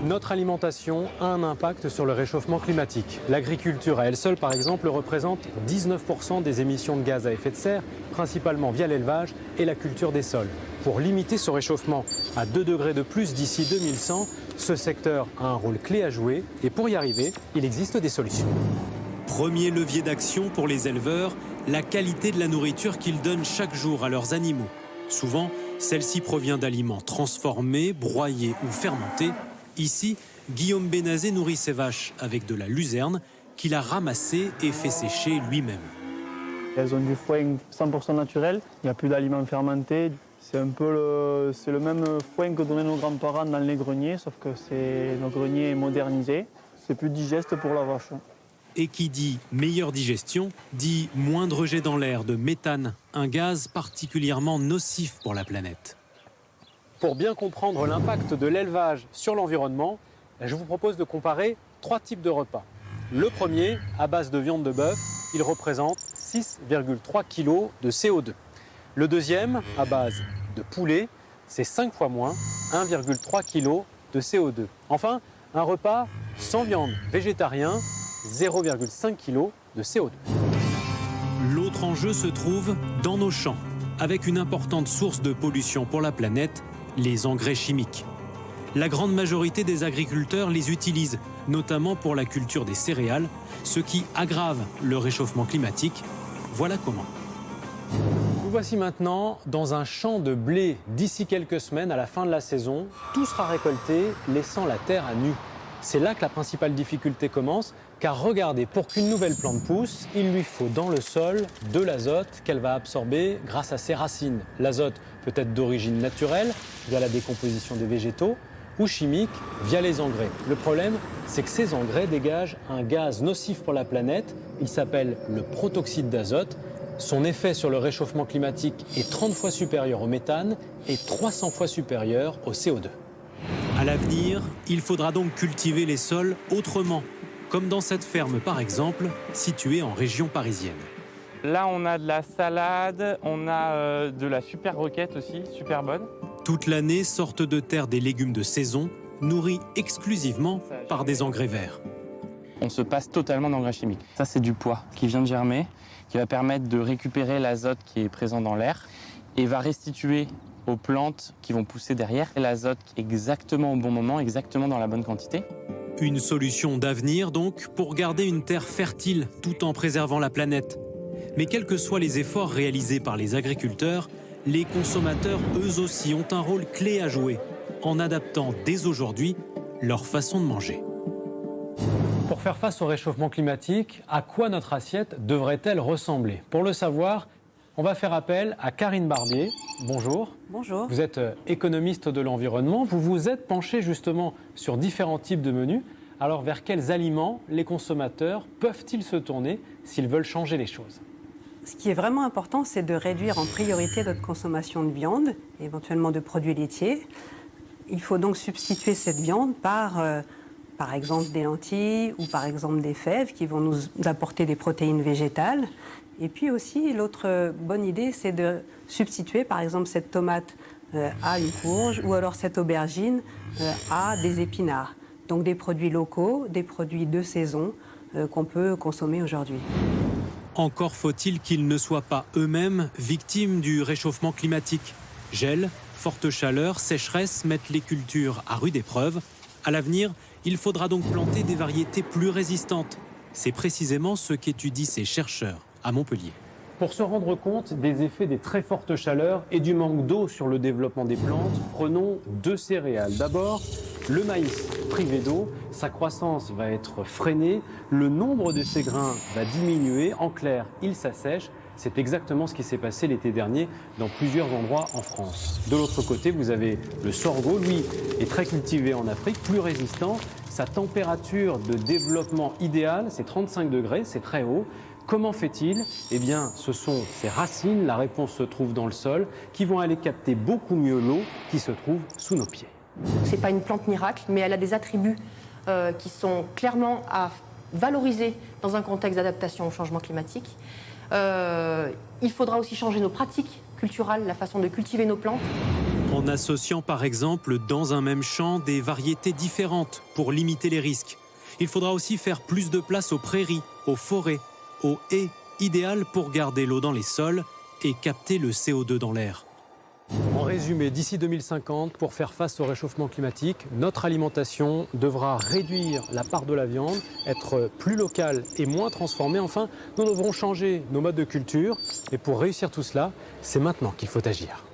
Notre alimentation a un impact sur le réchauffement climatique. L'agriculture à elle seule, par exemple, représente 19% des émissions de gaz à effet de serre, principalement via l'élevage et la culture des sols. Pour limiter ce réchauffement à 2 degrés de plus d'ici 2100, ce secteur a un rôle clé à jouer et pour y arriver, il existe des solutions. Premier levier d'action pour les éleveurs, la qualité de la nourriture qu'ils donnent chaque jour à leurs animaux. Souvent, celle-ci provient d'aliments transformés, broyés ou fermentés. Ici, Guillaume Bénazé nourrit ses vaches avec de la luzerne qu'il a ramassée et fait sécher lui-même. Elles ont du foin 100% naturel, il n'y a plus d'aliments fermentés. C'est le même foin que donnaient nos grands-parents dans les greniers, sauf que nos greniers modernisés. C'est plus digeste pour la vache. Et qui dit meilleure digestion, dit moins de rejet dans l'air de méthane, un gaz particulièrement nocif pour la planète. Pour bien comprendre l'impact de l'élevage sur l'environnement, je vous propose de comparer 3 types de repas. Le premier, à base de viande de bœuf, il représente 6,3 kg de CO2. Le deuxième, à base de poulet, c'est 5 fois moins, 1,3 kg de CO2. Enfin, un repas sans viande, végétarien, 0,5 kg de CO2. L'autre enjeu se trouve dans nos champs, avec une importante source de pollution pour la planète, les engrais chimiques. La grande majorité des agriculteurs les utilisent, notamment pour la culture des céréales, ce qui aggrave le réchauffement climatique. Voilà comment. Nous voici maintenant dans un champ de blé. D'ici quelques semaines, à la fin de la saison, tout sera récolté, laissant la terre à nu. C'est là que la principale difficulté commence, car regardez, pour qu'une nouvelle plante pousse, il lui faut dans le sol de l'azote qu'elle va absorber grâce à ses racines. L'azote peut être d'origine naturelle, via la décomposition des végétaux, ou chimique, via les engrais. Le problème, c'est que ces engrais dégagent un gaz nocif pour la planète. Il s'appelle le protoxyde d'azote. Son effet sur le réchauffement climatique est 30 fois supérieur au méthane et 300 fois supérieur au CO2. À l'avenir, il faudra donc cultiver les sols autrement, comme dans cette ferme par exemple, située en région parisienne. Là, on a de la salade, on a de la super roquette aussi, super bonne. Toute l'année sortent de terre des légumes de saison, nourris exclusivement par des engrais verts. On se passe totalement d'engrais chimiques. Ça, c'est du pois qui vient de germer, qui va permettre de récupérer l'azote qui est présent dans l'air et va restituer aux plantes qui vont pousser derrière l'azote exactement au bon moment, exactement dans la bonne quantité. Une solution d'avenir donc pour garder une terre fertile tout en préservant la planète. Mais quels que soient les efforts réalisés par les agriculteurs, les consommateurs eux aussi ont un rôle clé à jouer en adaptant dès aujourd'hui leur façon de manger. Pour faire face au réchauffement climatique, à quoi notre assiette devrait-elle ressembler? Pour le savoir, on va faire appel à Karine Barbier. Bonjour. Bonjour. Vous êtes économiste de l'environnement. Vous vous êtes penché justement sur différents types de menus. Alors vers quels aliments les consommateurs peuvent-ils se tourner s'ils veulent changer les choses? Ce qui est vraiment important, c'est de réduire en priorité notre consommation de viande, éventuellement de produits laitiers. Il faut donc substituer cette viande par exemple des lentilles ou par exemple des fèves qui vont nous apporter des protéines végétales. Et puis aussi, l'autre bonne idée, c'est de substituer par exemple cette tomate à une courge ou alors cette aubergine à des épinards. Donc des produits locaux, des produits de saison qu'on peut consommer aujourd'hui. Encore faut-il qu'ils ne soient pas eux-mêmes victimes du réchauffement climatique. Gel, forte chaleur, sécheresse mettent les cultures à rude épreuve. À l'avenir, il faudra donc planter des variétés plus résistantes. C'est précisément ce qu'étudient ces chercheurs à Montpellier. Pour se rendre compte des effets des très fortes chaleurs et du manque d'eau sur le développement des plantes, prenons 2 céréales. D'abord, le maïs privé d'eau, sa croissance va être freinée, le nombre de ses grains va diminuer, en clair, il s'assèche. C'est exactement ce qui s'est passé l'été dernier dans plusieurs endroits en France. De l'autre côté, vous avez le sorgho, lui, est très cultivé en Afrique, plus résistant. Sa température de développement idéale, c'est 35 degrés, c'est très haut. Comment fait-il? Eh bien, ce sont ses racines, la réponse se trouve dans le sol, qui vont aller capter beaucoup mieux l'eau qui se trouve sous nos pieds. Ce n'est pas une plante miracle, mais elle a des attributs qui sont clairement à valoriser dans un contexte d'adaptation au changement climatique. Il faudra aussi changer nos pratiques culturale, la façon de cultiver nos plantes. En associant par exemple dans un même champ des variétés différentes pour limiter les risques. Il faudra aussi faire plus de place aux prairies, aux forêts, aux haies, idéales pour garder l'eau dans les sols et capter le CO2 dans l'air. En résumé, d'ici 2050, pour faire face au réchauffement climatique, notre alimentation devra réduire la part de la viande, être plus locale et moins transformée. Enfin, nous devrons changer nos modes de culture. Et pour réussir tout cela, c'est maintenant qu'il faut agir.